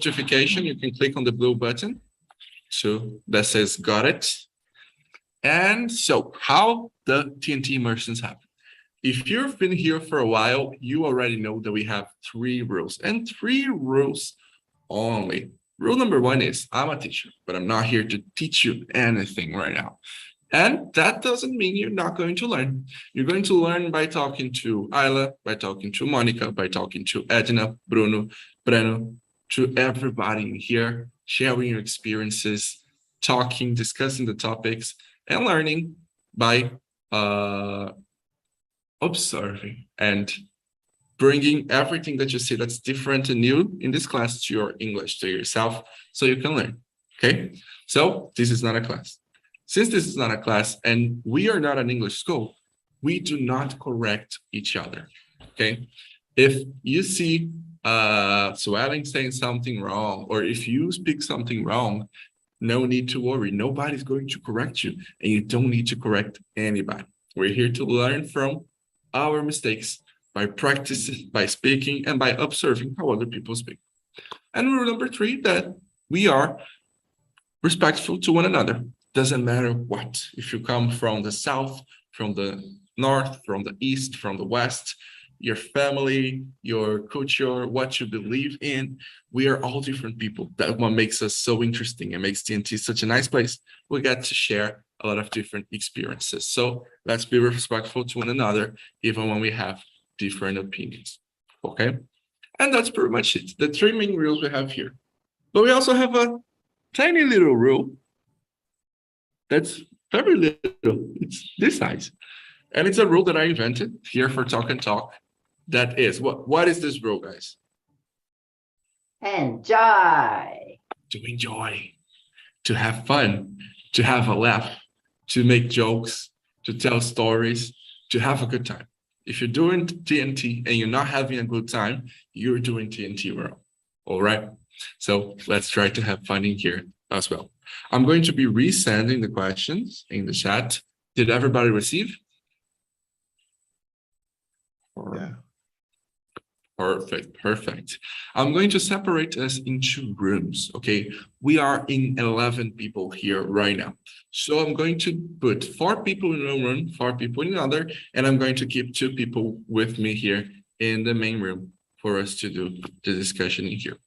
notification, you can click on the blue button that says got it. And so how the TNT immersions happen. If you've been here for a while, you already know that we have 3 rules and 3 rules only. Rule number 1 is I'm a teacher, but I'm not here to teach you anything right now. And that doesn't mean you're not going to learn. You're going to learn by talking to Ayla, by talking to Monica, by talking to Edna, Bruno, Breno, to everybody in here, sharing your experiences, talking, discussing the topics, and learning by observing and bringing everything that you see that's different and new in this class to your English, to yourself, so you can learn, okay? So this is not a class. Since this is not a class and we are not an English school, we do not correct each other, okay? If you see Suellen saying something wrong, or if you speak something wrong, no need to worry. Nobody's going to correct you, and you don't need to correct anybody. We're here to learn from our mistakes by practicing, by speaking, and by observing how other people speak. And rule number 3, that we are respectful to one another. Doesn't matter what. If you come from the south, from the north, from the east, from the west, your family, your culture, what you believe in, we are all different people. That's what makes us so interesting and makes TNT such a nice place. We get to share a lot of different experiences. So let's be respectful to one another, even when we have different opinions, okay? And that's pretty much it. The 3 main rules we have here. But we also have a tiny little rule that's very little. It's this size. And it's a rule that I invented here for Talk and Talk. That is, what is this rule, guys? Enjoy. To enjoy, to have fun, to have a laugh, to make jokes, to tell stories, to have a good time. If you're doing TNT and you're not having a good time, you're doing TNT wrong. All right? So let's try to have fun in here as well. I'm going to be resending the questions in the chat. Did everybody receive? Yeah. Perfect. I'm going to separate us into rooms, okay? We are in 11 people here right now. So I'm going to put 4 people in one room, 4 people in another, and I'm going to keep 2 people with me here in the main room for us to do the discussion in here,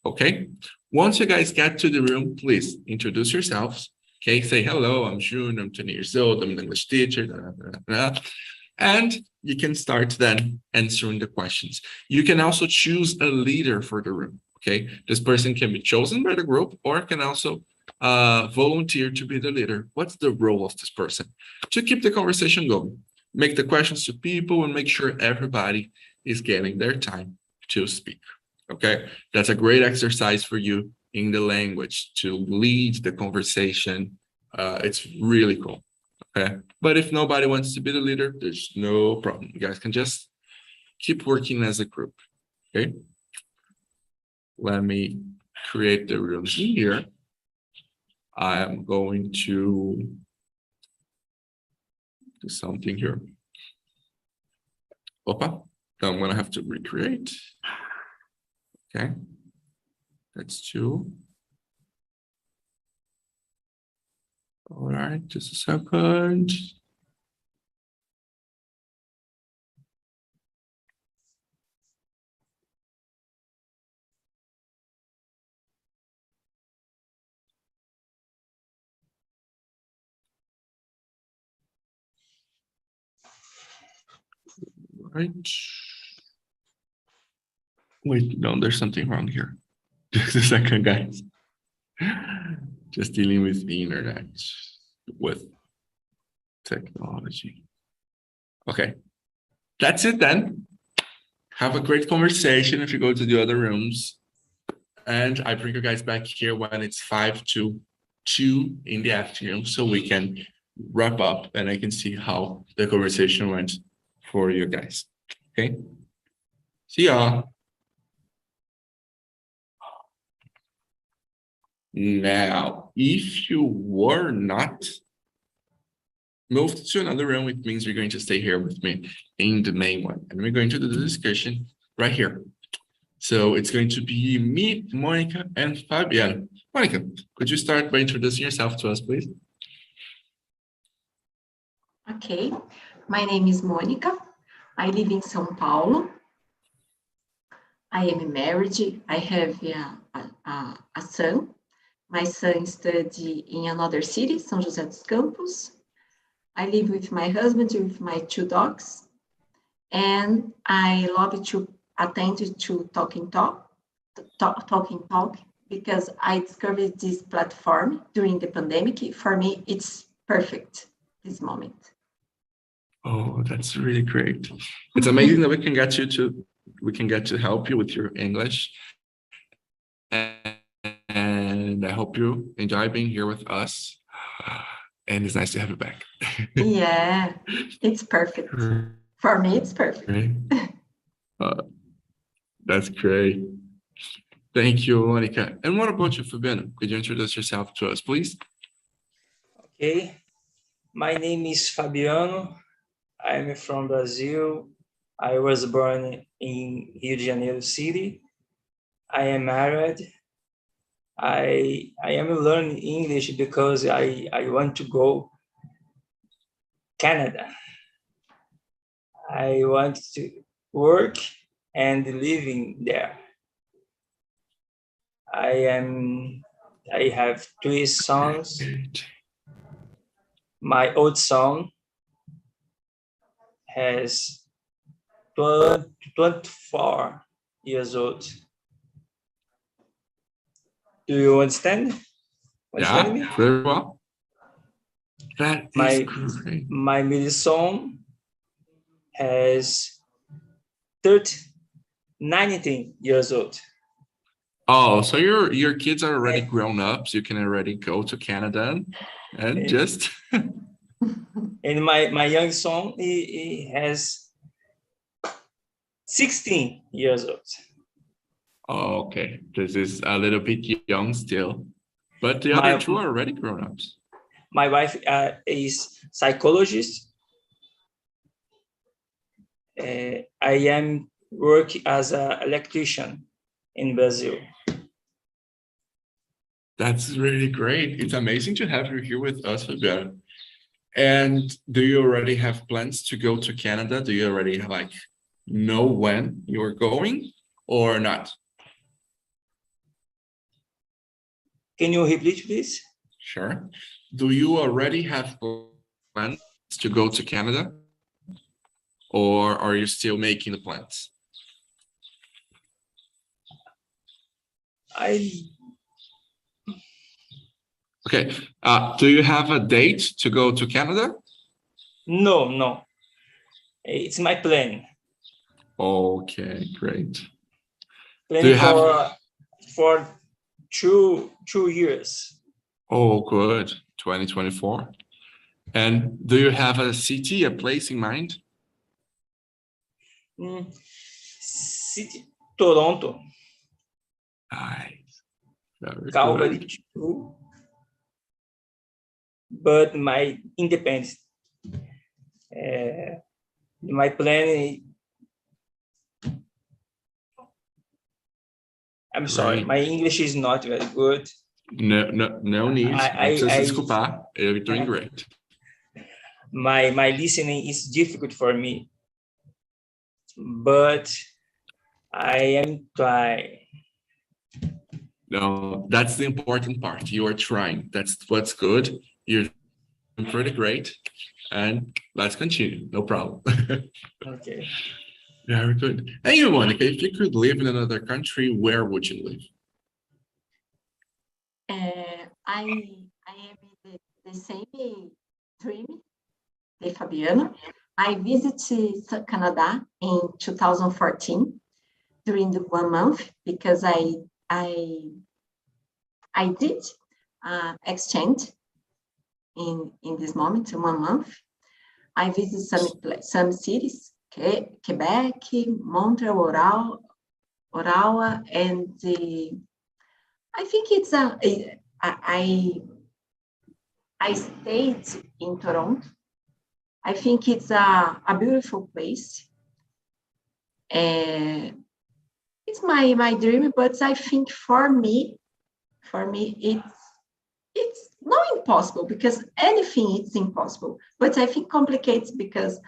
okay? Once you guys get to the room, please introduce yourselves, okay? Say, hello, I'm June, I'm 20 years old, I'm an English teacher, and you can start then answering the questions. You can also choose a leader for the room, okay? This person can be chosen by the group or can also volunteer to be the leader. What's the role of this person? To keep the conversation going, make the questions to people and make sure everybody is getting their time to speak, okay? That's a great exercise for you in the language to lead the conversation. It's really cool. Okay, but if nobody wants to be the leader, there's no problem. You guys can just keep working as a group. Okay, let me create the rooms in here. I am going to do something here. Opa, I'm gonna have to recreate. Okay, that's 2. All right, just a second. Right. Wait, no, there's something wrong here. Just a second, guys. Just dealing with the internet, with technology. Okay, that's it then. Have a great conversation if you go to the other rooms. And I bring you guys back here when it's 5 to 2 in the afternoon so we can wrap up and I can see how the conversation went for you guys. Okay, see y'all. Now, if you were not moved to another room, it means you're going to stay here with me in the main one. And we're going to do the discussion right here. So it's going to be me, Monica, and Fabiano. Monica, could you start by introducing yourself to us, please? Okay, my name is Monica. I live in São Paulo. I am married. I have a son. My son studies in another city, São José dos Campos. I live with my husband, with my 2 dogs. And I love to attend to Talking Talk, because I discovered this platform during the pandemic. For me, it's perfect, this moment. Oh, that's really great. It's amazing that we can get to help you with your English. And I hope you enjoy being here with us. And it's nice to have you back. Yeah, it's perfect. For me, it's perfect. That's great. Thank you, Monica. And what about you, Fabiano? Could you introduce yourself to us, please? Okay, my name is Fabiano. I'm from Brazil. I was born in Rio de Janeiro city. I am married. I am learning English because I want to go Canada. I want to work and living there. I have 3 sons. My old son has 24 years old. Do you understand? Yeah, Me? very well. That is great. My middle son has 19 years old. Oh, so your kids are already grown up, so you can already go to Canada and just. And my young son, he has 16 years old. Oh, okay. This is a little bit young still, but the other 2 are already grown ups. My wife is psychologist. I am working as an electrician in Brazil. That's really great. It's amazing to have you here with us, Fabiano. And do you already have plans to go to Canada? Do you already know when you're going or not? Can you repeat, please? Sure. Do you already have plans to go to Canada? Or are you still making the plans? Okay. Do you have a date to go to Canada? No. It's my plan. Okay, great. Plan Do you have for 2 years. Oh, good. 2024. And do you have a city, a place in mind? City, Toronto. Nice. Very Calgary good. too. But my independence. My plan. I'm sorry, my English is not very good. No need. Não precisa se desculpar. You're doing great. My listening is difficult for me, but I am trying. No, that's the important part. You are trying. That's what's good. You're pretty great. And let's continue. No problem. Okay. Very good. And you, Monica, if you could live in another country, where would you live? I am in the same dream, the Fabiano. I visited Canada in 2014 during the 1 month because I did exchange in this moment, 1 month. I visited some cities, Quebec, Montreal, Ottawa, and I think it's I stayed in Toronto. I think it's a beautiful place. It's it's my dream, but I think for me, it's not impossible because anything is impossible. But I think complicates because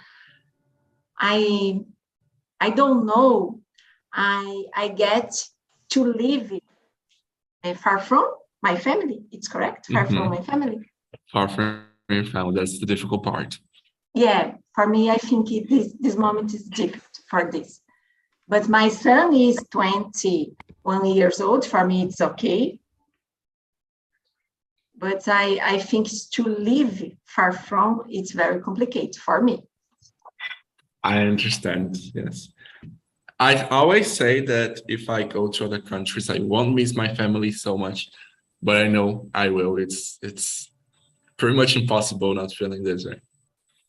I don't know. I get to live far from my family. It's correct, far from my family. Far from your family, that's the difficult part. Yeah, for me, I think this moment is difficult for this. But my son is 21 years old. For me, it's okay. But I think to live far from, it's very complicated for me. I understand, yes. I always say that if I go to other countries, I won't miss my family so much, but I know I will. It's pretty much impossible not feeling this way.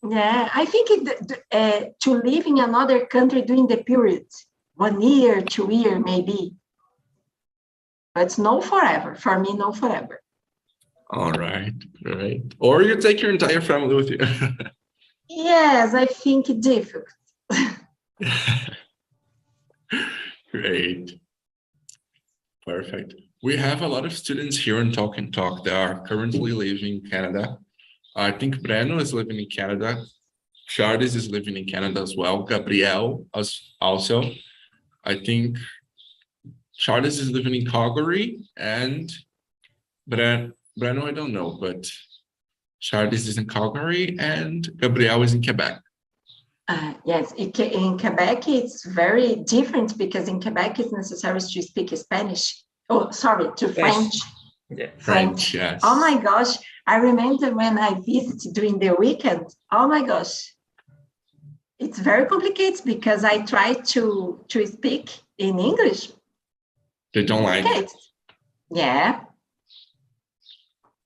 Yeah, I think to live in another country during the period, 1 year, 2 year, maybe. But no forever. For me, no forever. All right. Or you take your entire family with you. Yes, I think it's difficult. Great. Perfect. We have a lot of students here in Talk and Talk that are currently living in Canada. I think Breno is living in Canada. Charles is living in Canada as well. Gabriel also. I think Charles is living in Calgary and Breno, I don't know, but Charles is in Calgary and Gabriel is in Quebec. Yes, in Quebec, it's very different because in Quebec, it's necessary to speak Spanish. Oh, sorry, French. Yeah. French, yes. Oh my gosh. I remember when I visited during the weekend. Oh my gosh. It's very complicated because I try to speak in English. They don't like it. Yeah.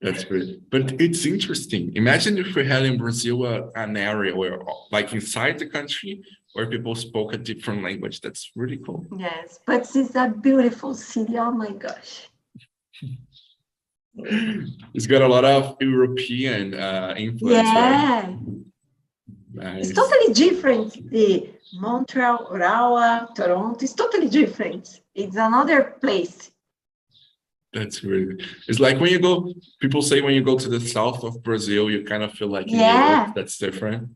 That's great. But it's interesting. Imagine if we had in Brazil an area where, like inside the country, where people spoke a different language. That's really cool. Yes, but it's a beautiful city. Oh my gosh. It's got a lot of European influence, yeah. right? Nice. It's totally different. The Montreal, Ottawa, Toronto, it's totally different. It's another place. That's really, it's like when you go, people say when you go to the south of Brazil, you kind of feel like in Europe. That's different.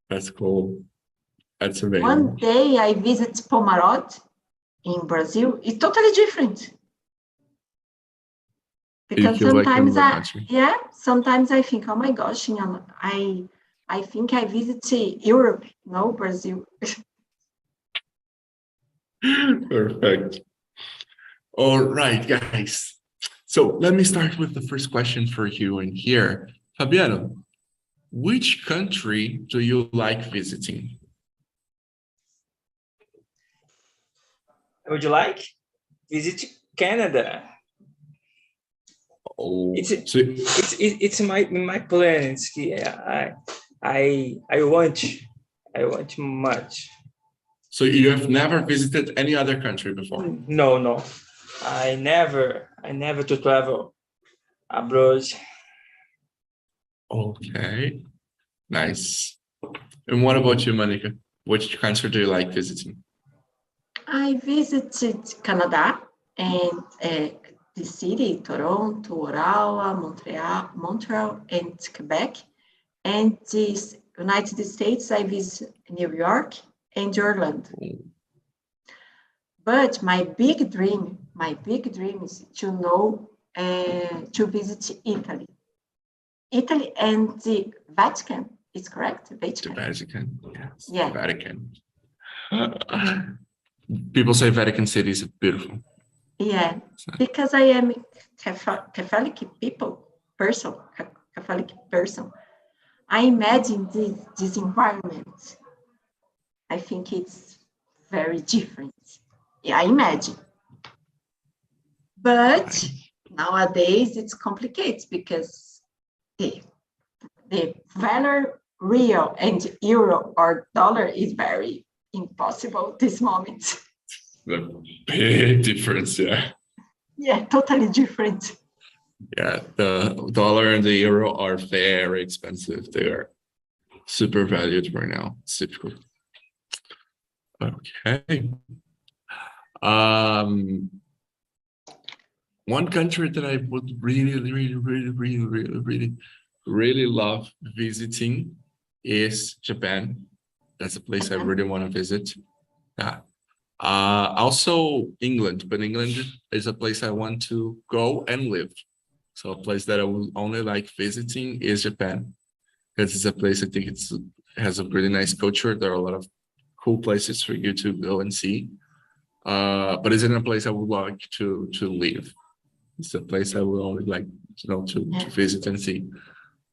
That's cool. That's amazing. One day I visit Pomarod in Brazil. It's totally different. Because sometimes sometimes I think, oh my gosh, I think I visited Europe, no Brazil. Perfect. All right, guys. So let me start with the first question for you in here. Fabiano, which country do you like visiting? Would you like visit Canada? Oh, it's my plans. I want much. So you have never visited any other country before? No. I never to travel abroad. Okay, nice. And what about you, Monica? Which country do you like visiting? I visited Canada and the city, Toronto, Ottawa, Montreal, and Quebec. And the United States, I visit New York and Orlando. But my big dream is to visit Italy. Italy and the Vatican, is correct? Vatican. The Vatican, yes. Yeah. The Vatican. People say Vatican City is beautiful. Yeah, because I am Catholic person. I imagine this environment. I think it's very different. Yeah, I imagine. But nowadays it's complicated because the value real and euro or dollar is very impossible at this moment. The big difference, yeah. Yeah, totally different. Yeah, the dollar and the euro are very expensive. They are super valued right now. It's difficult. Okay. One country that I would really love visiting is Japan. That's a place I really want to visit. Yeah. Also England, but England is a place I want to go and live. So a place that I would only like visiting is Japan, because it's a place I think has a really nice culture. There are a lot of cool places for you to go and see. But it's in a place I would like to live. It's a place I would only like to visit and see.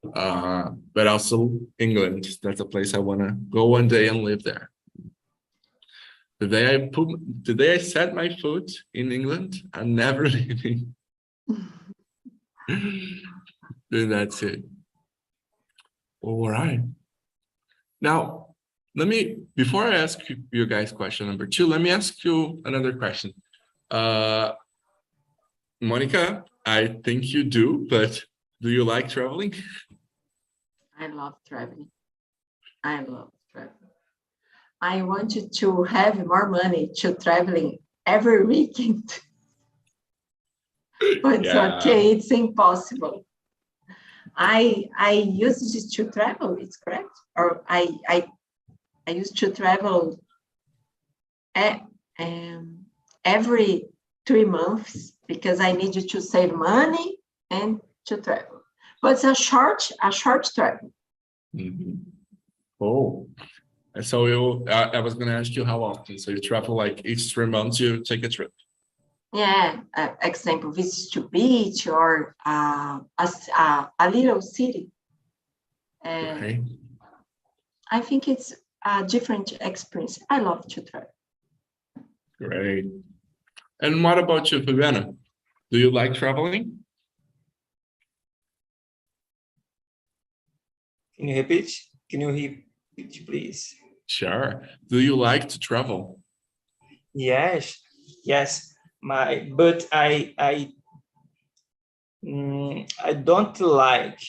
But also England. That's a place I want to go one day and live there. The day I set my foot in England, I'm never leaving. Then that's it. All right. Now, before I ask you guys question number 2, let me ask you another question. Monica, I think you do, but do you like traveling? I love traveling. I love traveling. I wanted to have more money to traveling every weekend. But okay, it's impossible. I used to travel, it's correct? Or I used to travel every 3 months because I needed to save money and to travel. But it's a short travel. Mm-hmm. Oh, so I was going to ask you how often. So you travel like each 3 months, you take a trip. Yeah, example, visit to beach or a little city. Okay. I think it's a different experience. I love to travel. Great. And what about you, Fabiana? Do you like traveling? Can you repeat? Can you repeat, please? Sure. Do you like to travel? Yes. But I don't like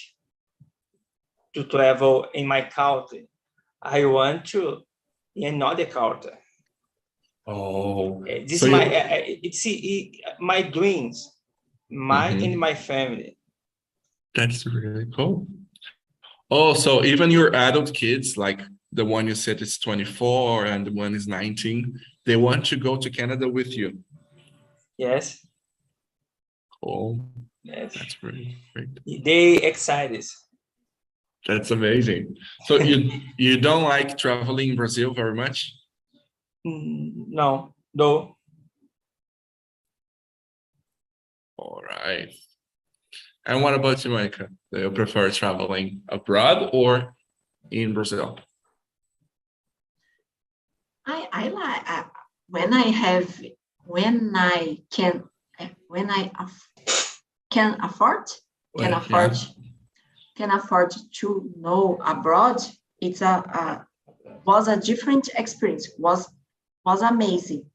to travel in my country. I want to in another country. Oh, This so my dreams, mine and my family. That's really cool. Oh, so even your adult kids, like the one you said is 24 and the one is 19, they want to go to Canada with you. Yes. Oh, Yes. that's really great. They excited. That's amazing. So you don't like traveling in Brazil very much? No. All right. And what about you, Monica? Do you prefer traveling abroad or in Brazil? I like when I can afford to know abroad. It's was a different experience. Was amazing.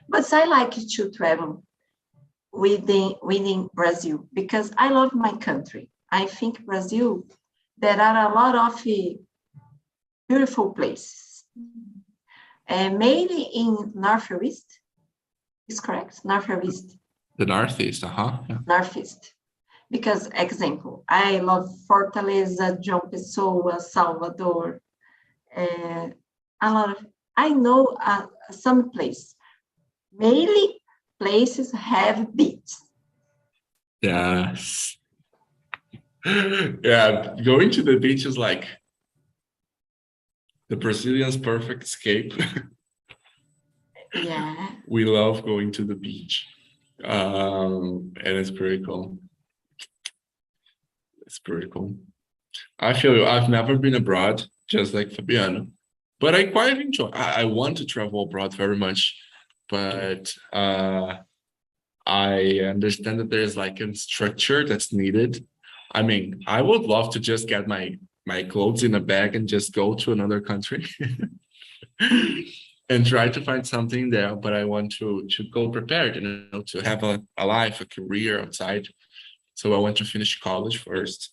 But I like to travel within Brazil because I love my country. I think Brazil, there are a lot of beautiful places. Maybe in Northwest, is correct? Northwest. The Northeast, Yeah. Northeast. Because, example, I love Fortaleza, João Pessoa, Salvador. A lot of, I know some place. Mainly places have beaches. Yes. Yeah, going to the beach is like the Brazilians' perfect escape. Yeah. We love going to the beach. And it's pretty cool. It's pretty cool. I feel you. I've never been abroad, just like Fabiano, but I quite enjoy. I want to travel abroad very much, but I understand that there's like a structure that's needed. I mean, I would love to just get my clothes in a bag and just go to another country and try to find something there. But I want to go prepared, to have a life, a career outside. So I want to finish college first.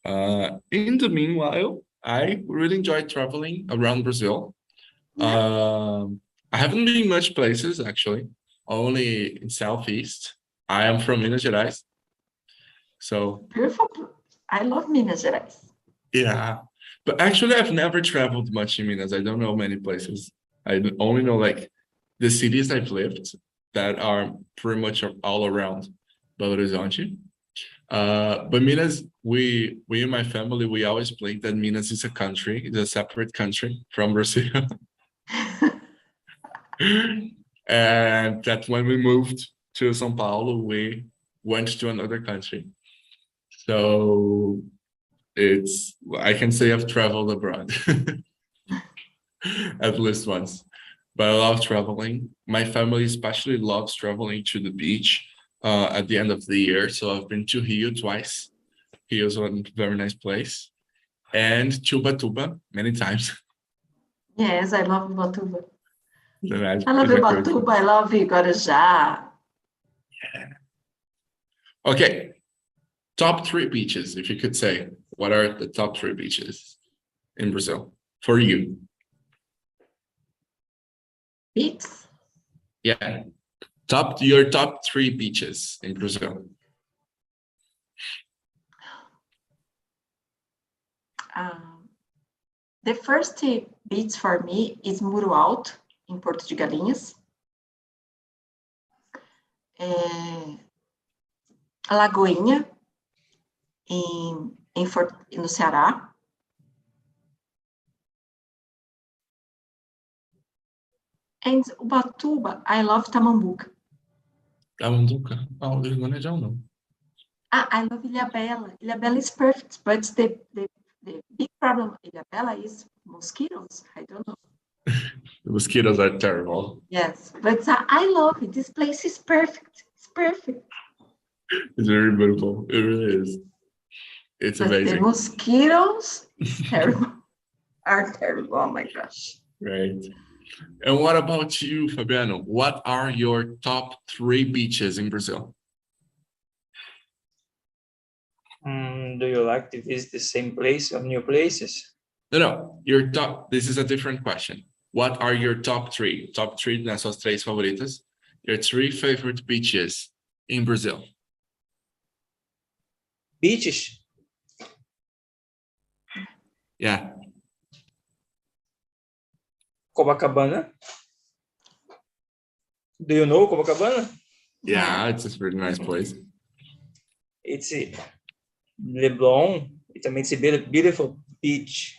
In the meanwhile, I really enjoy traveling around Brazil. I haven't been much places actually. only in Southeast. I am from Minas Gerais. So Beautiful. I love Minas Gerais. yeah, but actually I've never traveled much in Minas. I don't know many places. I only know like the cities I've lived that are pretty much all around Belo Horizonte. But Minas, we in my family, we always think that Minas is a country, it's a separate country from Brazil. And that when we moved to São Paulo, we went to another country. So I can say I've traveled abroad at least once. But I love traveling. My family especially loves traveling to the beach at the end of the year. So I've been to Rio twice. Rio is one very nice place. And Ubatuba many times. Yes, I love Ubatuba. I love It's a great Ubatuba. place. I love Guarujá. Okay, top 3 beaches, if you could say. What are the top 3 beaches in Brazil for you? Beats. Yeah, your top 3 beaches in Brazil. The first beach for me is Muro Alto, in Porto de Galinhas. Lagoinha, no Ceará. And Ubatuba, I love Tamambuca. Tamambuca? Oh, there's one I don't know. I love Ilhabela. Ilhabela is perfect, but the big problem with Ilhabela is mosquitoes. I don't know. The mosquitoes are terrible. Yes, but I love it. This place is perfect. It's perfect. It's very beautiful. It really is. It's but amazing. The mosquitoes are terrible. Oh my gosh. Right. And what about you, Fabiano? What are your top 3 beaches in Brazil? Do you like to visit the same place or new places? No. This is a different question. What are your top 3? Top 3 nas suas 3 favoritas. Your 3 favorite beaches in Brazil. Beaches? Yeah. Copacabana. Do you know Copacabana? Yeah, it's a really nice place. It's Leblon. It's a beautiful beach.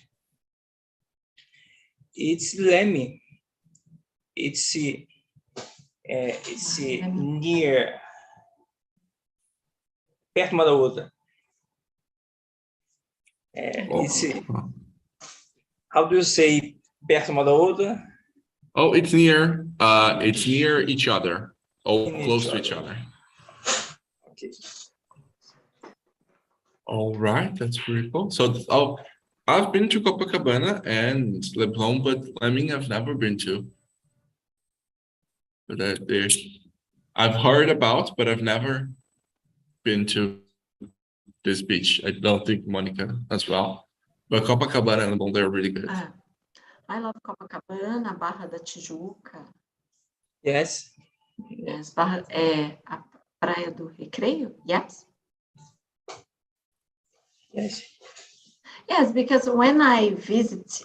It's Leme. It's near, perto uma da outra. How do you say perto uma da outra? Oh, it's near each other. Oh, close to each other. Okay. All right, that's pretty cool. So, I've been to Copacabana and Leblon, but Lemming I've never been to. But I've heard about, but I've never been to this beach. I don't think Monica as well. But Copacabana and Leblon, they're really good. I love Copacabana, Barra da Tijuca. Yes. Yes, a Praia do Recreio. Yes. Yes. Yes, because when I visit,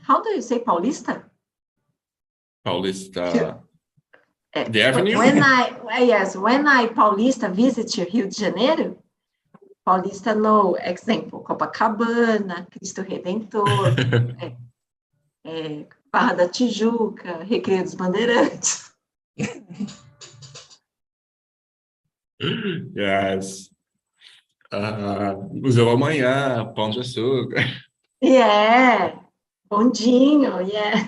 how do you say Paulista? Paulista, the avenue? When I Paulista visit Rio de Janeiro, Paulista no example, Copacabana, Cristo Redentor, Barra da Tijuca, Recreio dos Bandeirantes. Yes. Museu Amanhã, Pão de Açúcar. Yeah, Bondinho, yeah.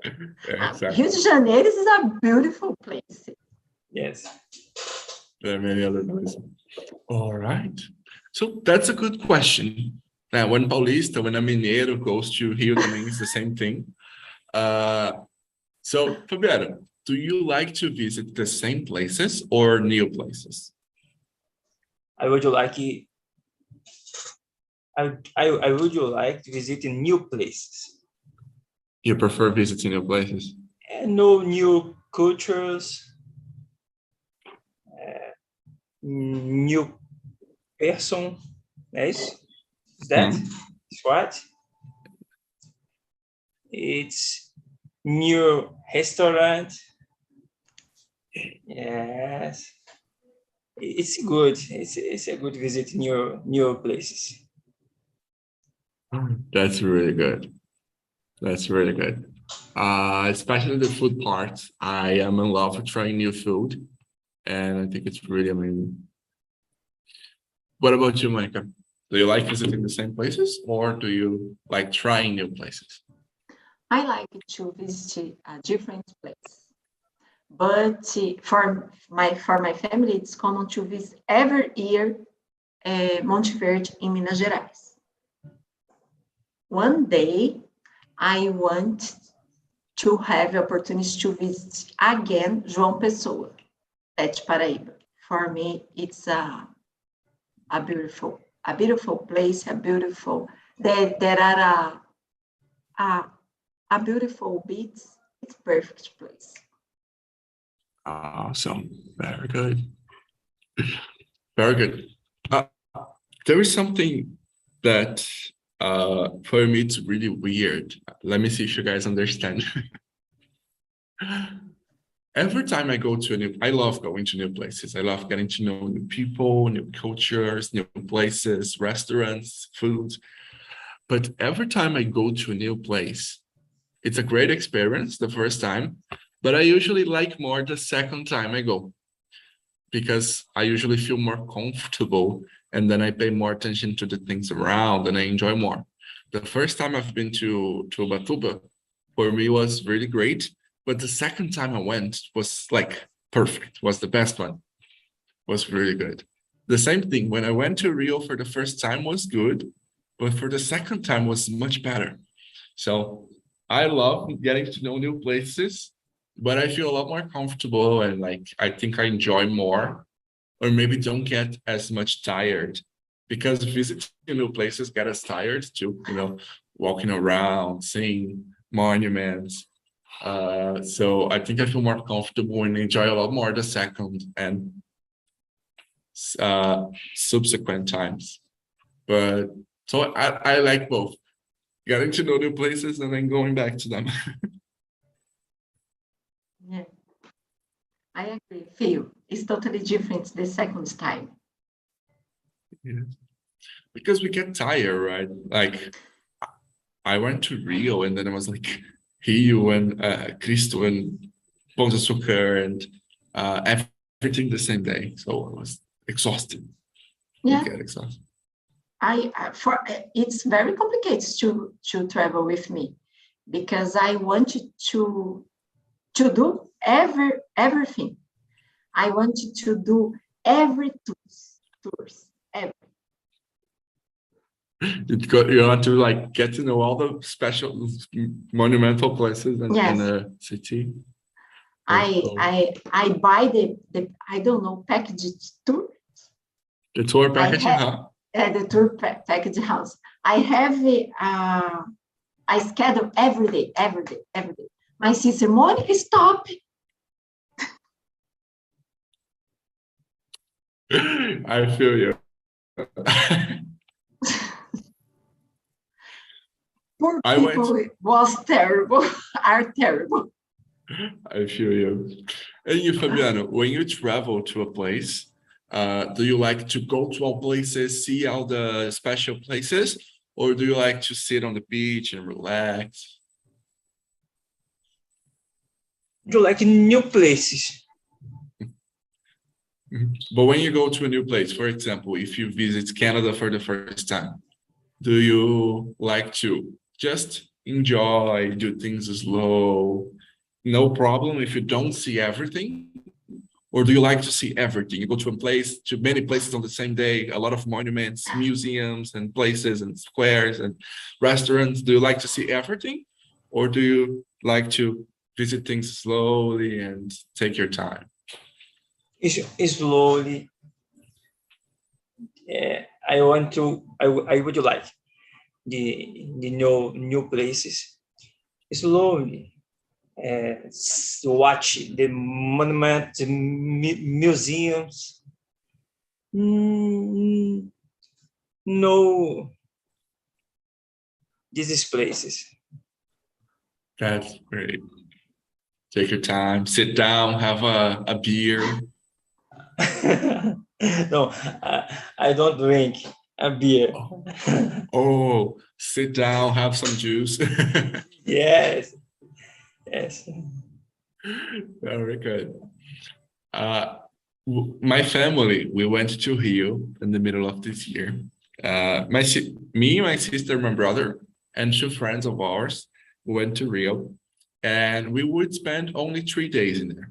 Exactly. Rio de Janeiro is a beautiful place. Yes. There are many other places. All right. So that's a good question. Now, when a mineiro goes to Rio, também it's the same thing. So, Fabiano, do you like to visit the same places or new places? I would like to visit new places. You prefer visiting new places? know new cultures, new person. Yes, is that is right? It's new restaurant. Yes, it's good. It's a good visit new places. That's really good. That's really good. Especially the food part. I am in love with trying new food, and I think it's really amazing. What about you, Monica? Do you like visiting the same places, or do you like trying new places? I like to visit a different place. But for my family, it's common to visit every year Monte Verde in Minas Gerais. One day, I want to have the opportunity to visit again João Pessoa, at Paraíba. For me, it's a beautiful place, there are a beautiful beach. It's perfect place. Awesome. Very good. Very good. There is something that for me it's really weird. Let me see if you guys understand. Every time I go to I love going to new places. I love getting to know new people, new cultures, new places, restaurants, food. But every time I go to a new place, it's a great experience the first time, but I usually like more the second time I go because I usually feel more comfortable and then I pay more attention to the things around and I enjoy more. The first time I've been to Ubatuba, for me was really great, but the second time I went was like perfect, was the best one, was really good. The same thing, when I went to Rio for the first time was good, but for the second time was much better. So I love getting to know new places, but I feel a lot more comfortable and like I think I enjoy more, or maybe don't get as much tired because visiting new places get us tired too, walking around, seeing monuments. So I think I feel more comfortable and enjoy a lot more the second and subsequent times. But so I like both. Getting to know new places and then going back to them. Yeah, I agree. Feel it's totally different the second time. Yeah. Because we get tired, right? Like I went to Rio and then I was like Rio and Cristo and Pão de Açúcar and everything the same day. So I was exhausted. Yeah. You get exhausted. It's very complicated to travel with me because I wanted to do everything. I wanted to do every tours. You want to like get to know all the special monumental places in the city. I buy the I don't know package tour. The tour package, the tour package house. I have I schedule every day. My sister Monica, stop. I feel you. Poor people was terrible, are terrible. I feel you. And you, Fabiano, when you travel to a place, do you like to go to all places, see all the special places, or do you like to sit on the beach and relax? Do you like new places? But when you go to a new place, for example, if you visit Canada for the first time, do you like to just enjoy, do things slow, no problem if you don't see everything? Or do you like to see everything? You go to many places on the same day, a lot of monuments, museums and places and squares and restaurants. Do you like to see everything? Or do you like to visit things slowly and take your time? Slowly. I would like the new places slowly. watch the monument, the museums. No, these places. That's great. Take your time, sit down, have a beer. No, I don't drink a beer. Oh, sit down, have some juice. Yes. Very good. My family, we went to Rio in the middle of this year. Me, my sister, my brother, and two friends of ours went to Rio, and we would spend only 3 days in there.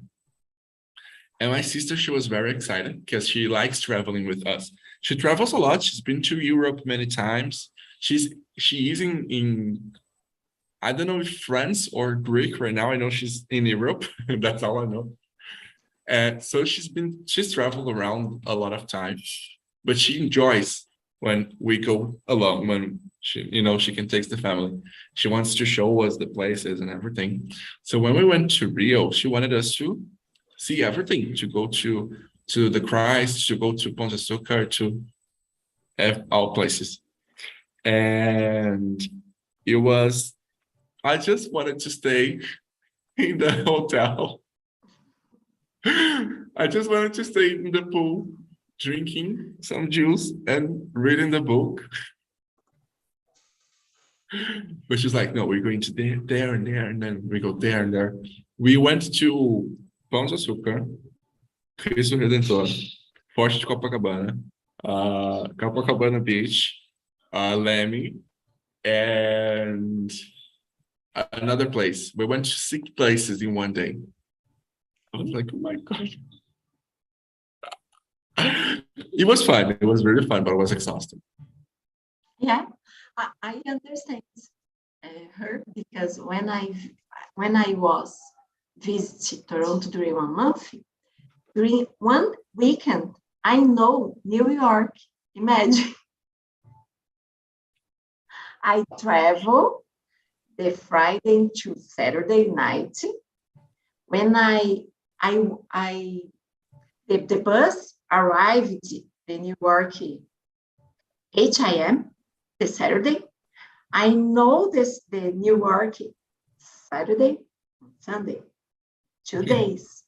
And my sister, she was very excited because she likes traveling with us. She travels a lot. She's been to Europe many times. She is in I don't know if France or Greek right now. I know she's in Europe. That's all I know. And so she's traveled around a lot of times, but she enjoys when we go along, when she can take the family. She wants to show us the places and everything. So when we went to Rio, she wanted us to see everything, to go to the Christ, to go to Pão de Açúcar, to all places. And I just wanted to stay in the hotel. I just wanted to stay in the pool, drinking some juice and reading the book. But she's like, no, we're going to there and there, and then we go there and there. We went to Pão de Açúcar, Cristo Redentor, Forte de Copacabana, Copacabana Beach, Leme, and another place. We went to 6 places in one day. I was like, oh my God. It was fun. It was really fun, but it was exhausting. Yeah, I understand her, because when I was visiting Toronto during 1 month, during 1 weekend, I know New York. Imagine. I travel the Friday to Saturday night. When the bus arrived in New York 8 a.m. the Saturday, I know the New York Saturday, Sunday, 2 days.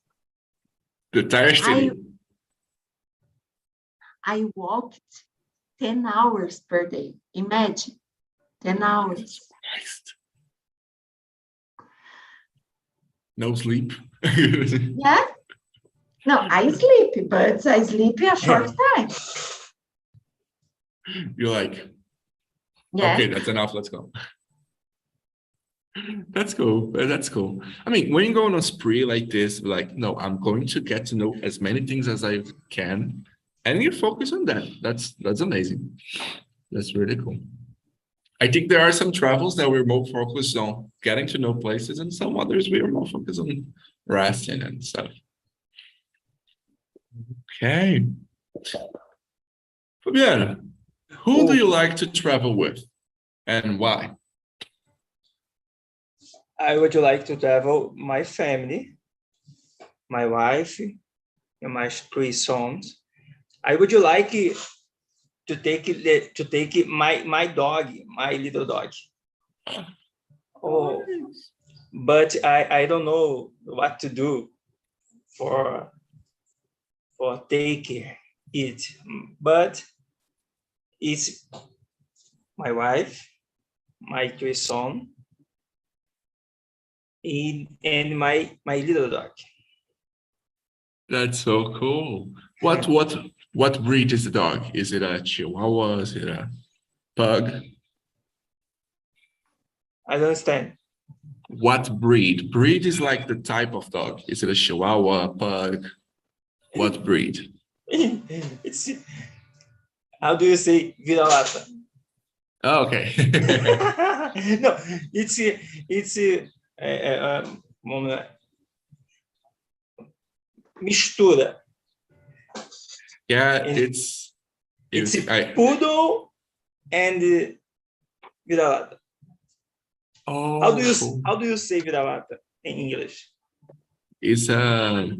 The entire city. I walked 10 hours per day. Imagine, 10 hours. Christ. No sleep. Yeah. No, I sleep, but I sleep a short time. You're like, Yeah. okay, that's enough. Let's go. That's cool. That's cool. I mean, when you go on a spree like this, like, no, I'm going to get to know as many things as I can, and you focus on that. That's amazing. That's really cool. I think there are some travels that we're more focused on getting to know places, and some others we are more focused on resting and stuff. Okay. Fabiana, who do you like to travel with and why? I would like to travel my family, my wife, and my 3 sons. I would like to take my dog, my little dog. Oh, but I don't know what to do for take it. But it's my wife, my 3 sons, and my little dog. That's so cool. What breed is the dog? Is it a Chihuahua? Is it a pug? I don't understand. What breed? Breed is like the type of dog. Is it a Chihuahua, a pug? What breed? It's, how do you say vira-lata? Oh, okay. No, it's mistura. Yeah, It's I, poodle and vira-lata. oh, How do cool. you say vira-lata? in English? It's I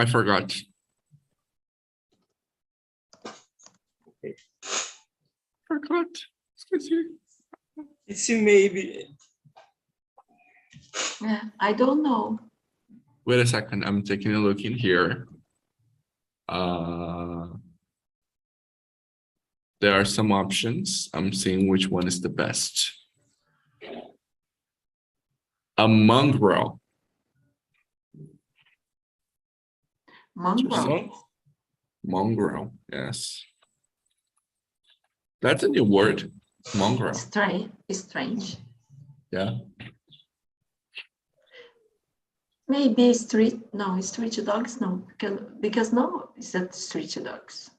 forgot. Okay. Forgot. Esqueci. It's maybe. Yeah, I don't know. Wait a second. I'm taking a look in here. There are some options. I'm seeing which one is the best. A mongrel. Mongrel. Mongrel, yes. That's a new word. Mongrel. Strange. Yeah. Maybe street dogs, no, because no, it's not street dogs.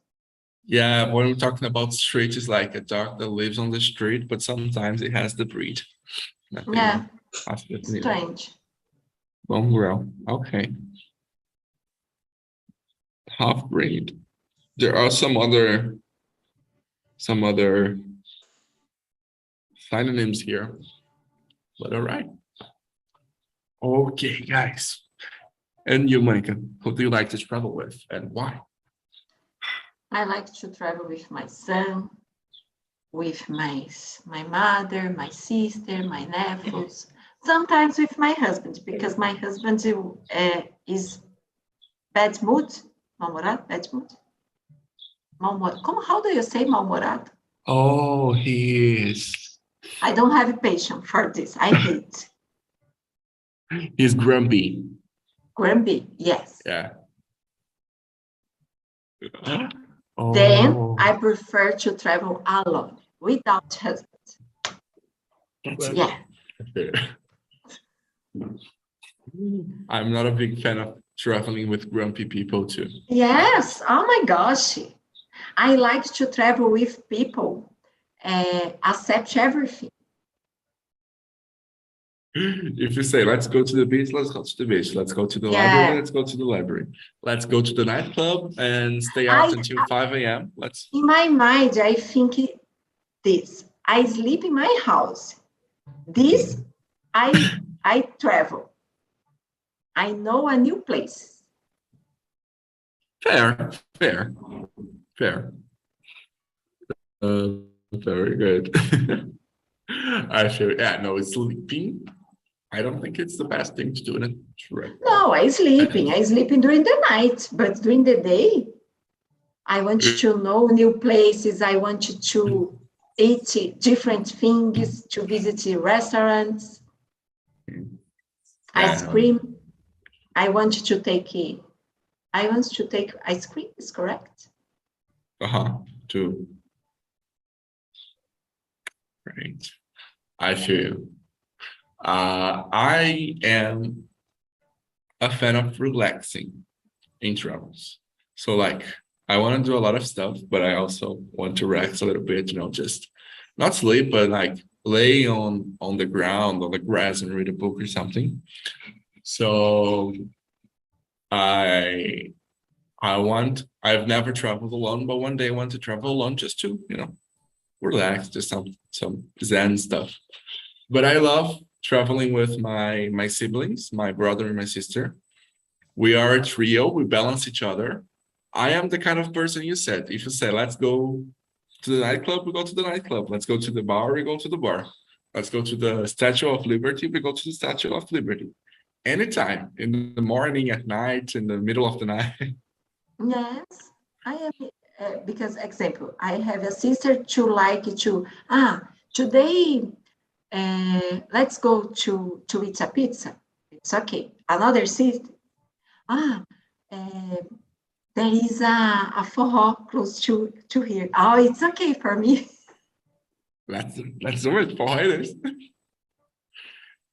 Yeah, when we're talking about street, it's like a dog that lives on the street, but sometimes it has the breed. Yeah, Absolutely. strange. Mongrel, okay. Half breed. There are some other synonyms here, but all right. Okay, guys. And you, Monica, who do you like to travel with and why? I like to travel with my son, with my mother, my sister, my nephews, sometimes with my husband, because my husband is bad mood, mal-humorado, bad mood. How do you say mal-humorado? Oh, he is. I don't have patience for this. I hate. He's grumpy. Grumpy, yes. Yeah. Then I prefer to travel alone, without husband. Yeah. I'm not a big fan of traveling with grumpy people too. Yes. Oh my gosh. I like to travel with people, accept everything. If you say, let's go to the beach, let's go to the beach. Let's go to the library, let's go to the library. Let's go to the nightclub and stay out until 5 a.m. In my mind, I think this. I sleep in my house. This, I travel. I know a new place. Fair. Very good. Actually, yeah, no, sleeping. I don't think it's the best thing to do in a trip. No, I sleeping during the night, but during the day, I want to know new places. I want to eat different things, to visit restaurants, ice cream. I want to take ice cream, is correct? Too. Right. I feel you. I am a fan of relaxing in travels. So like, I want to do a lot of stuff, but I also want to relax a little bit, just not sleep, but like lay on the ground, on the grass and read a book or something. So I've never traveled alone, but one day I want to travel alone just to, relax, just some Zen stuff. But I love traveling with my siblings, my brother and my sister. We are a trio. We balance each other. I am the kind of person you said. If you say, let's go to the nightclub, we go to the nightclub. Let's go to the bar, we go to the bar. Let's go to the Statue of Liberty, we go to the Statue of Liberty. Anytime, in the morning, at night, in the middle of the night. Yes, I am, because example, I have a sister today, let's go to eat a pizza. It's okay. Another sister, there is a forró close to here. Oh, it's okay for me. Let's do it, forró.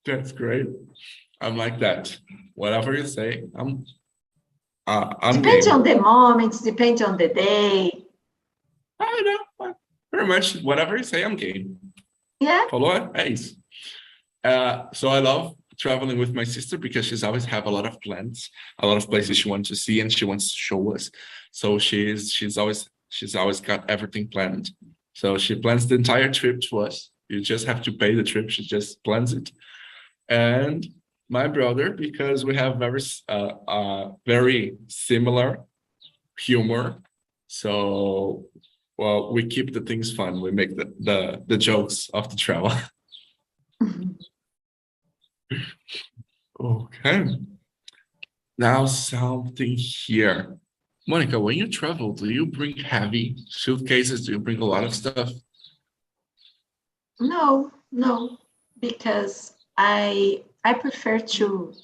That's great. I'm like that. Whatever you say, I'm Depends game. on the moment, depends on the day. I know. Pretty much whatever you say, I'm game. Yeah. Follow it? So I love traveling with my sister because she's always have a lot of plans, a lot of places she wants to see and she wants to show us. So she's always got everything planned. So she plans the entire trip to us. You just have to pay the trip. She just plans it. And my brother, because we have very similar humor. So, well, we keep the things fun. We make the jokes of the travel. Okay. Now something here. Monica, when you travel, do you bring heavy suitcases? Do you bring a lot of stuff? No, because I prefer to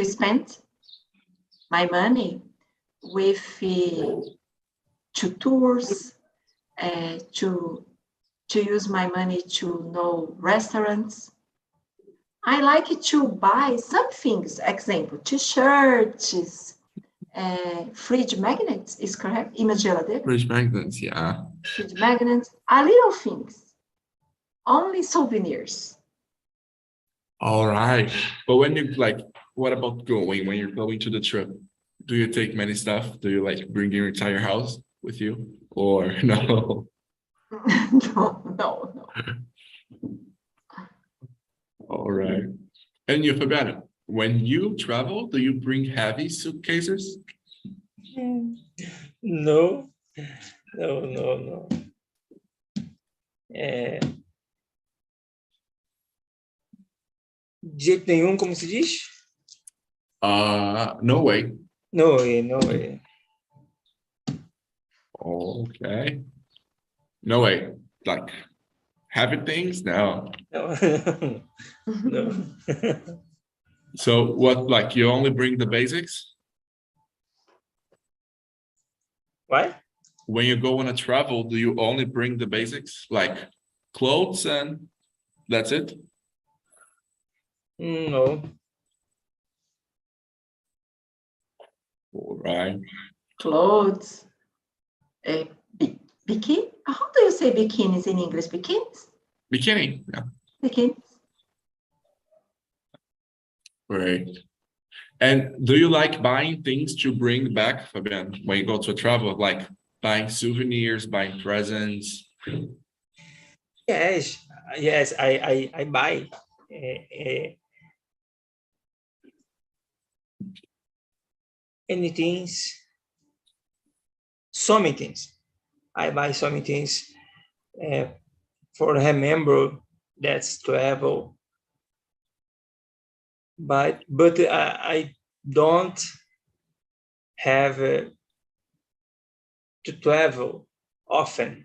spend my money with to tours, to use my money to know restaurants. I like to buy some things, example, t-shirts, fridge magnets, is correct? Image geladeira. Fridge magnets, yeah. Fridge magnets, a little things, only souvenirs. All right. But when you what about when you're going to the trip? Do you take many stuff? Do you bring your entire house with you? Or no? No. All right. And you, Fabiana, when you travel, do you bring heavy suitcases? No. De jeito nenhum, como se diz? No way. No way. Okay. No way. Heavy things? No. No. So what, you only bring the basics? What? When you go on a travel, do you only bring the basics? Like clothes and that's it? No. All right. Clothes, bikini. How do you say bikinis in English? Bikinis? Bikini, yeah. Bikinis. Right. And do you like buying things to bring back, Fabian, when you go to a travel, like buying souvenirs, buying presents? Yes, I buy anything, so many things. I buy so many things for remember that's travel. But I don't have to travel often.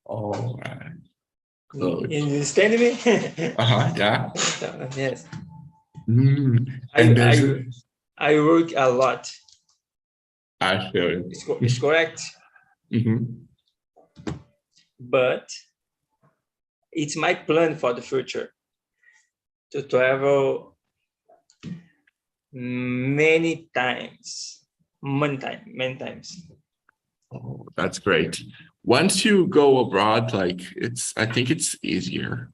All right. You understand me? Yeah. Yes. And I work a lot. I feel it. It's correct. But it's my plan for the future to travel many times. Oh, that's great. Once you go abroad, I think it's easier.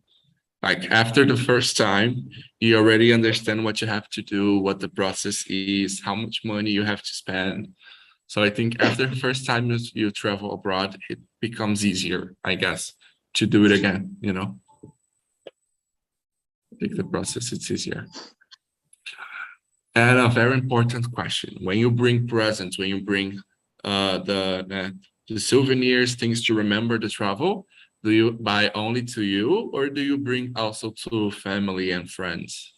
After the first time, you already understand what you have to do, what the process is, how much money you have to spend. So I think after the first time you travel abroad, it becomes easier, I guess, to do it again, I think the process, it's easier. And a very important question, when you bring presents, when you bring the souvenirs, things to remember the travel, do you buy only to you or do you bring also to family and friends?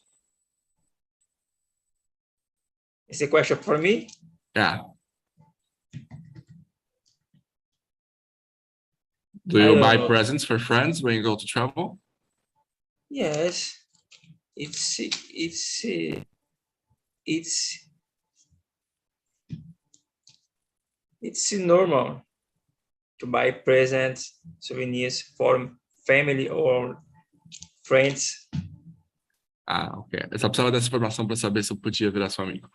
It's a question for me? Yeah. Do you buy presents for friends when you go to travel? Yes. It's normal to buy presents, souvenirs for family or friends. Ok. Eu só precisava dessa informação para saber se eu podia virar seu amigo.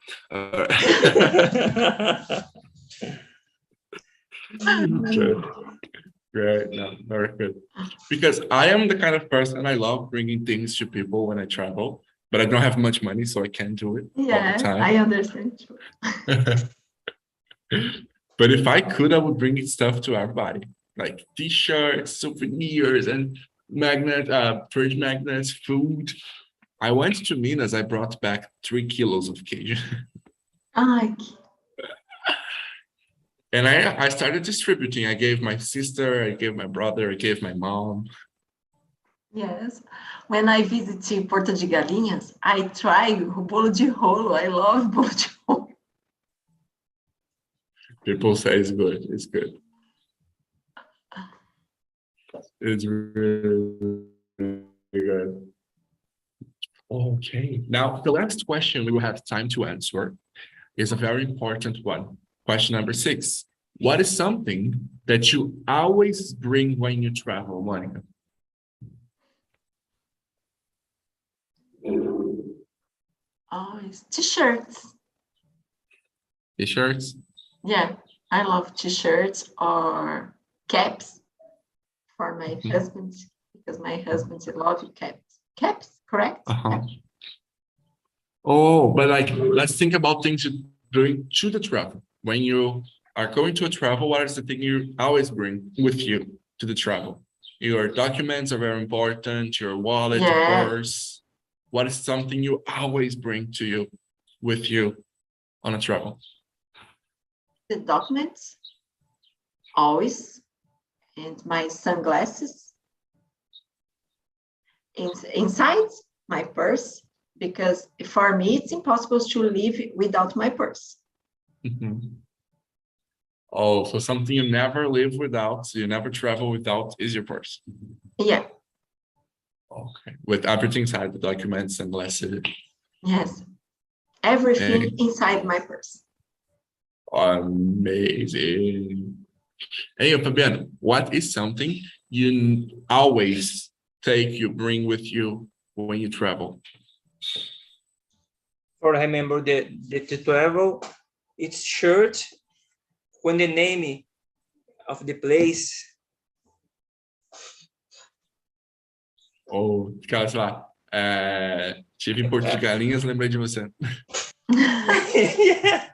Great. No, very good. Because I am the kind of person, I love bringing things to people when I travel, but I don't have much money, so I can't do it all the time. I understand. But if I could, I would bring stuff to everybody, like t-shirts, souvenirs, and fridge magnets, food. I went to Minas, I brought back 3 kilos of cake. Ai, And I started distributing. I gave my sister, I gave my brother, I gave my mom. yes. When I visit Porto de Galinhas, I try o bolo de rolo. I love bolo de rolo. People say it's good. It's good. It's really, really good. Okay. Now, the last question we will have time to answer is a very important one. Question number 6. What is something that you always bring when you travel, Monica? Always t-shirts. T-shirts? Yeah, I love t-shirts or caps for my husband, because my husband loves caps. Caps, correct? Uh-huh. Oh, but like, let's think about things you bring to the travel. When you are going to a travel, what is the thing you always bring with you to the travel? Your documents are very important, your wallet, Yeah. purse. What is something you always bring to you with you on a travel? The documents, always, and my sunglasses. Inside my purse, because for me it's impossible to live without my purse. Mhm. Oh, so something you never live without, so you never travel without is your purse. Yeah, Okay. With everything inside, the documents and glasses. yes. Everything Okay. inside my purse. Amazing. Hey, Fabiano, what is something you always bring with you when you travel? For remember the travel, it's shirt when the name of the place. Ou, cara, sei lá, estive em Porto de Galinhas, lembrei de você. Yeah.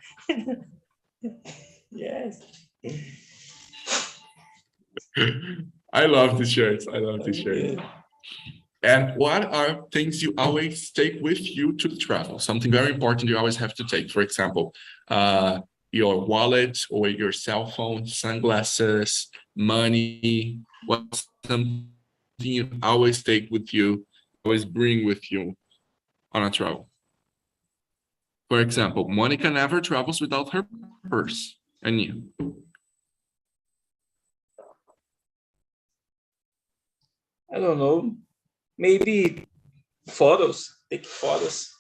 Yes. I love these shirts. I love these shirts. Yeah. And what are things you always take with you to the travel? Something very important you always have to take. For example, your wallet or your cell phone, sunglasses, money. What's something you always take with you, always bring with you on a travel? For example, Monica never travels without her purse. And you? I don't know. Maybe photos. Take photos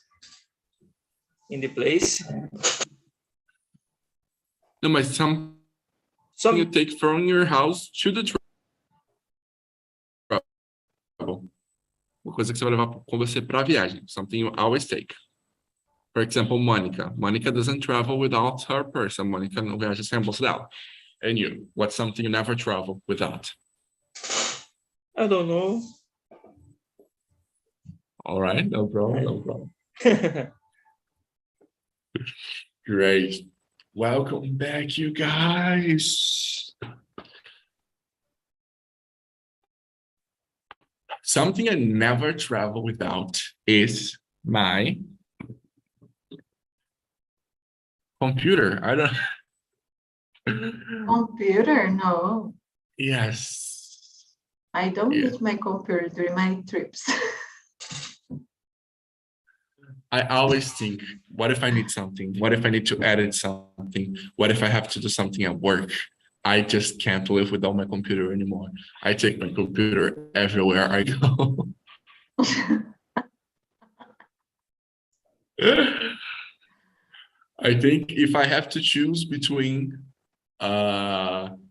in the place. No, but something you Some take from your house to the travel. Uma coisa que você vai levar com você para a viagem. Something you always take. For example, Monica. Monica doesn't travel without her purse. A Monica não viaja sem a bolsa dela. And you? What's something you never travel without? I don't know. All right, no problem, no problem. Great. Welcome back, you guys. Something I never travel without is my computer. I don't. Computer? No, Yes. I don't Yeah. use my computer during my trips. I always think, what if I need something? What if I need to edit something? What if I have to do something at work? I just can't live without my computer anymore. I take my computer everywhere I go. I think if I have to choose between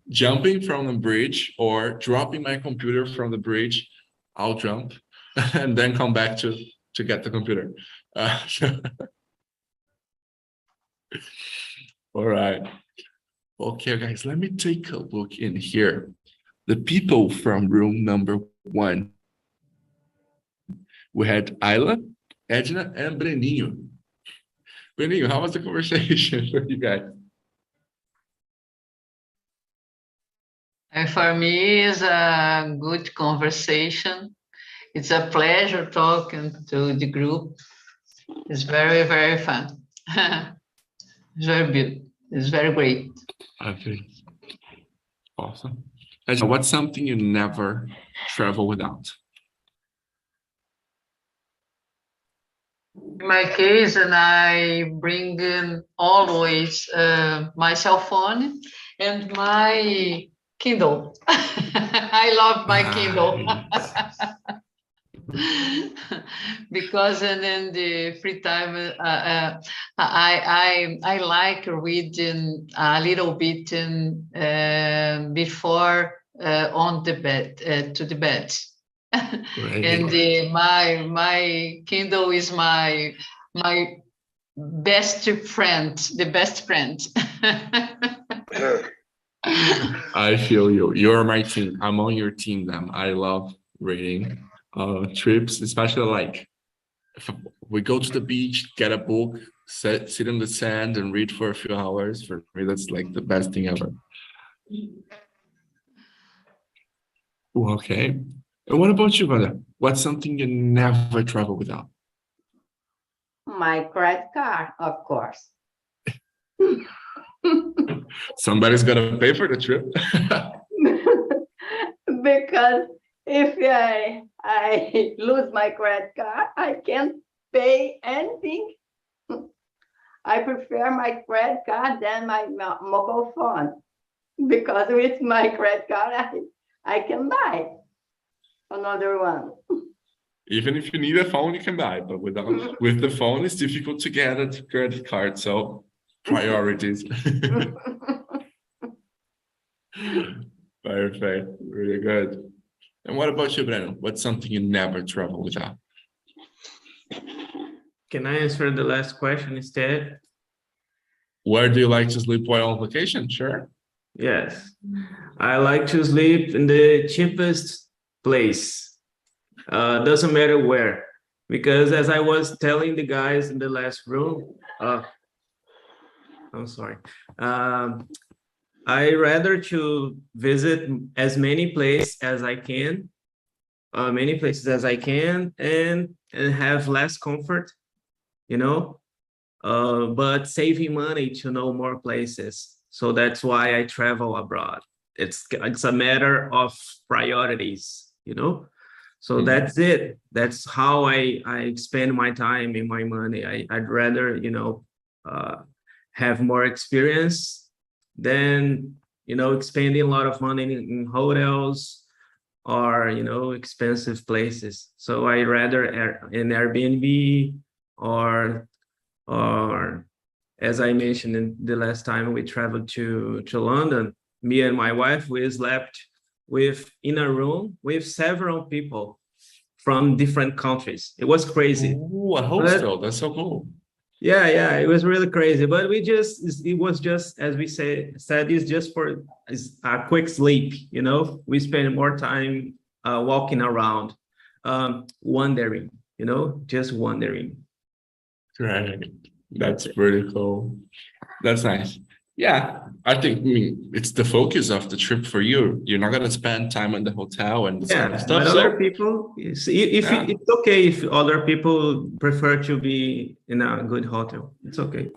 jumping from a bridge or dropping my computer from the bridge, I'll jump and then come back to get the computer. All right. Okay, guys, let me take a look in here. The people from room number 1. We had Ayla, Edna, and Breninho. Breninho, how was the conversation for you guys? And for me, it's a good conversation. It's a pleasure talking to the group. It's very, very fun. It's very good. It's very great. Okay, awesome. And what's something you never travel without? In my case, and I bring in always my cell phone and my Kindle. I love my Kindle. Nice. Because and in the free time I like reading a little bit in, before on the bed to the bed. Great. And my Kindle is my best friend, the best friend. I feel you. You're my team. I'm on your team then. I love reading trips, especially like if we go to the beach, get a book, sit in the sand and read for a few hours. For me, that's like the best thing ever. Okay. And what about you, Vanda? What's something you never travel without? My credit card, of course. Somebody's gonna pay for the trip. Because if I lose my credit card, I can't pay anything. I prefer my credit card than my mobile phone, because with my credit card, I can buy another one. Even if you need a phone, you can buy, but with the phone, it's difficult to get a credit card. So priorities. Perfect. Really good. And what about you, Breno? What's something you never travel without? Can I answer the last question instead? Where do you like to sleep while on vacation? Sure. Yes. I like to sleep in the cheapest place. Doesn't matter where. Because as I was telling the guys in the last room, I'm sorry. I rather to visit as many places as I can, and have less comfort, you know, but saving money to know more places. So that's why I travel abroad. It's a matter of priorities, you know. So that's it. That's how I spend my time and my money. I'd rather, you know, have more experience than, you know, spending a lot of money in hotels or, you know, expensive places. So I rather an Airbnb or as I mentioned in the last time we traveled to London, me and my wife, we slept in a room with several people from different countries. It was crazy. Ooh, a hostel. That's so cool. Yeah, it was really crazy. But it was just, as we said, it's just for a quick sleep, you know. We spend more time walking around, wandering, you know, just wandering. Right. That's pretty cool. That's nice. Yeah, I mean, it's the focus of the trip for you. You're not gonna spend time in the hotel and this kind of stuff. But other people, it's okay if other people prefer to be in a good hotel. It's okay.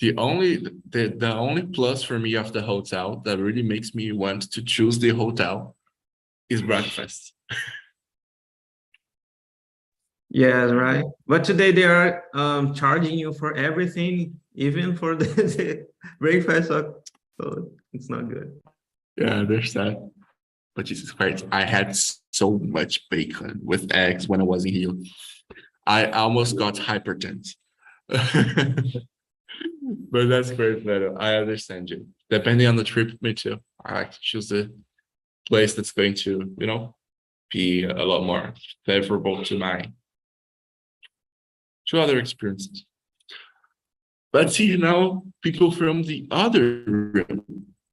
The only plus for me of the hotel that really makes me want to choose the hotel is breakfast. Yeah, right. But today they are charging you for everything, even for the breakfast. So it's not good. Yeah, there's that. But Jesus Christ, I had so much bacon with eggs when I was in here. I almost got hypertense. But that's great, Beto. I understand you. Depending on the trip, me too. I like to choose the place that's going to, you know, be a lot more favorable to other experiences. Let's see now people from the other room.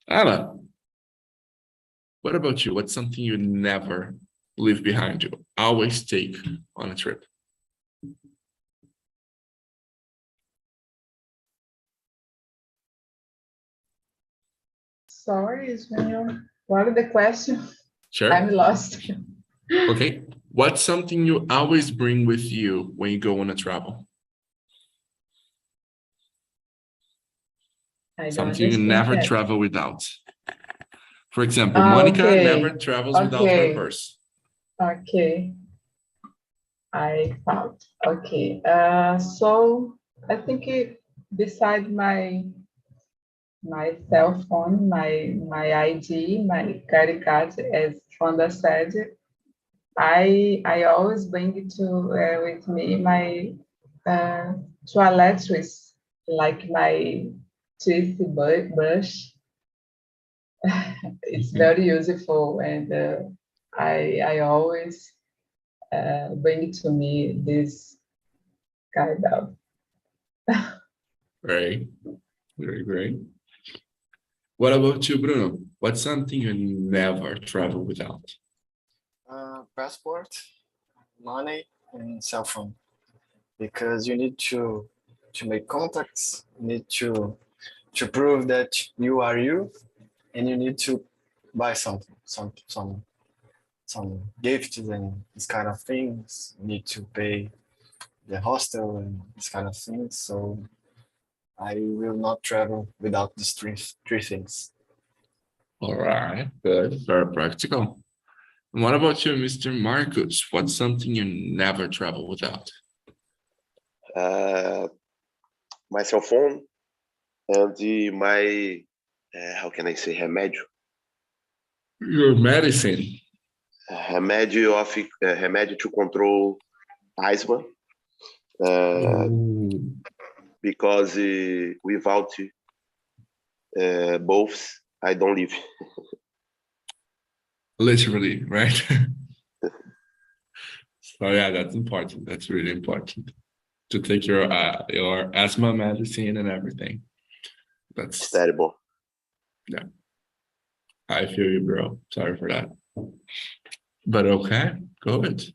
Anna, what about you? What's something you never leave behind you? Always take on a trip. Sorry, Ismael. What is the question? Sure. I'm lost. Okay. What's something you always bring with you when you go on a travel? I don't Something you understand never that. travel without. For example, Monica Okay. never travels without her Okay. purse. Okay. I found. Okay. So I think beside my cell phone, my ID, my credit card, as Fonda said, I always bring to with me my toiletries, like my teeth brush. It's very useful, and I always bring to me this kind of. Right. Very great. What about you, Bruno? What's something you never travel without? Passport, money, and cell phone. Because you need to make contacts, you need to prove that you are you, and you need to buy something, some gifts and this kind of things. You need to pay the hostel and this kind of things. So I will not travel without these three things. All right, good. Very practical. And what about you, Mr. Marcus? What's something you never travel without? My cell phone and my, how can I say, remédio? Your medicine. Remédio to control asthma. Because without both, I don't live. Literally, right? So yeah, that's important. That's really important to take your asthma medicine and everything. That's terrible. Yeah. I feel you, bro. Sorry for that. But okay, good.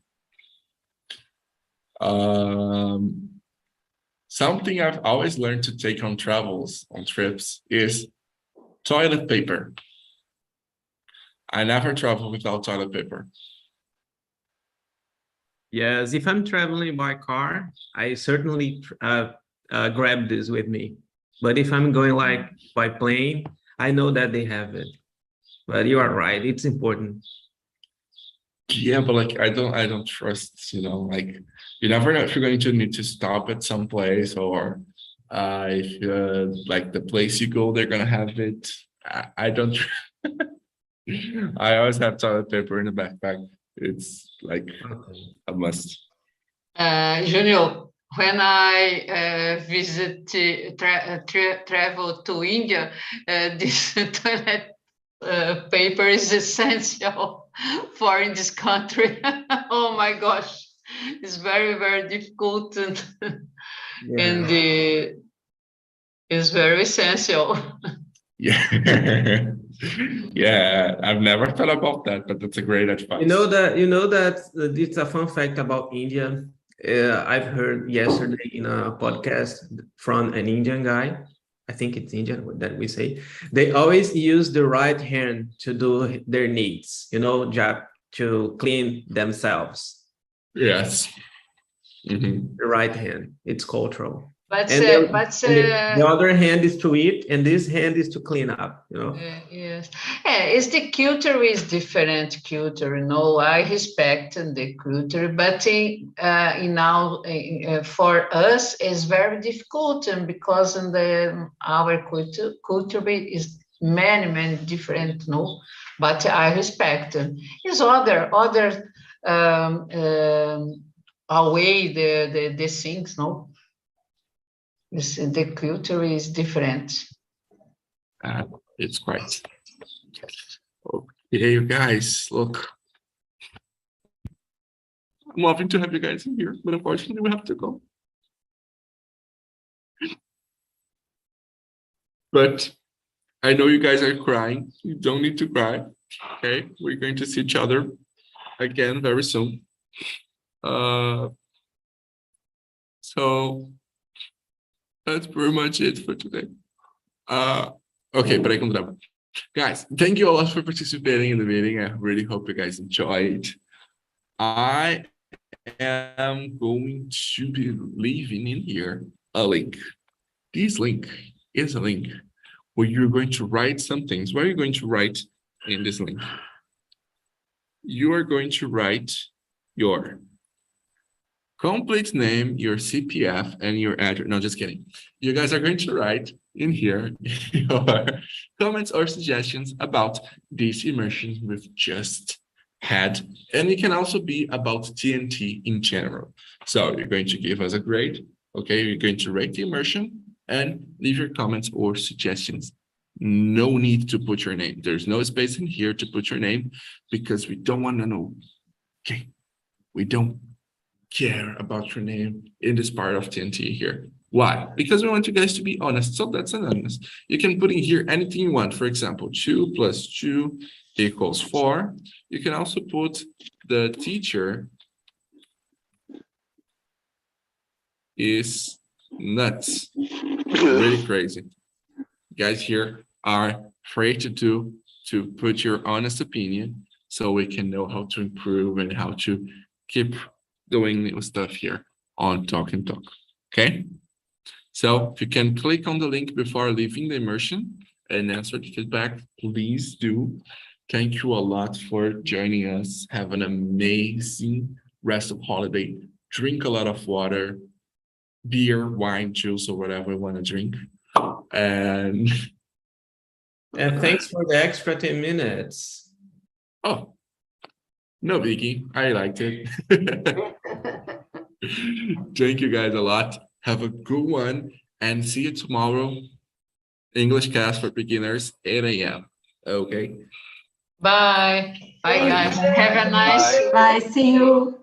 Something I've always learned to take on travels, on trips, is toilet paper. I never travel without toilet paper. Yes, if I'm traveling by car, I certainly grab this with me. But if I'm going like by plane, I know that they have it. But you are right, it's important. Yeah, but like I don't trust, like you never know if you're going to need to stop at some place, or if like the place you go, they're gonna have it. I don't. I always have toilet paper in the backpack. It's like a must. Junior, when I travel to India, this toilet paper is essential for in this country. Oh my gosh, it's very, very difficult and it's very essential. Yeah. Yeah, I've never thought about that, but that's a great advice. You know that it's a fun fact about India. I've heard yesterday in a podcast from an Indian guy. I think it's Indian that we say. They always use the right hand to do their needs, to clean themselves. Yes. Mm-hmm. The right hand. It's cultural. But the other hand is to eat, and this hand is to clean up. Yes, it's the culture is different culture. I respect the culture, but for us it's very difficult, and because in our culture is many different. But I respect. It's other way the things. The culture is different. It's quite. Okay, you guys, look. I'm loving to have you guys in here, but unfortunately we have to go. But I know you guys are crying. You don't need to cry. Okay, we're going to see each other again very soon. So that's pretty much it for today. Ok, peraí que não trava. Guys, thank you a lot for participating in the meeting. I really hope you guys enjoyed. I am going to be leaving in here a link. This link is a link where you're going to write some things. What are you going to write in this link? You are going to write your complete name, your CPF, and your address. No, just kidding. You guys are going to write in here your comments or suggestions about this immersion we've just had. And it can also be about TNT in general. So you're going to give us a grade. Okay, you're going to rate the immersion and leave your comments or suggestions. No need to put your name. There's no space in here to put your name because we don't want to know. Okay, we don't care about your name in this part of TNT here. Why? Because we want you guys to be honest. So that's anonymous. You can put in here anything you want. For example, 2 + 2 = 4. You can also put the teacher is nuts. Really crazy. You guys here are free to put your honest opinion so we can know how to improve and how to keep doing new stuff here on Talk and Talk. Okay? So if you can click on the link before leaving the immersion and answer the feedback, please do. Thank you a lot for joining us. Have an amazing rest of holiday. Drink a lot of water, beer, wine, juice, or whatever you want to drink. And thanks for the extra 10 minutes. Oh, no biggie. I liked it. Thank you guys a lot. Have a good one and see you tomorrow. English class for beginners, 8 a.m. Okay. Bye. Bye, guys. Have a nice Bye. See you.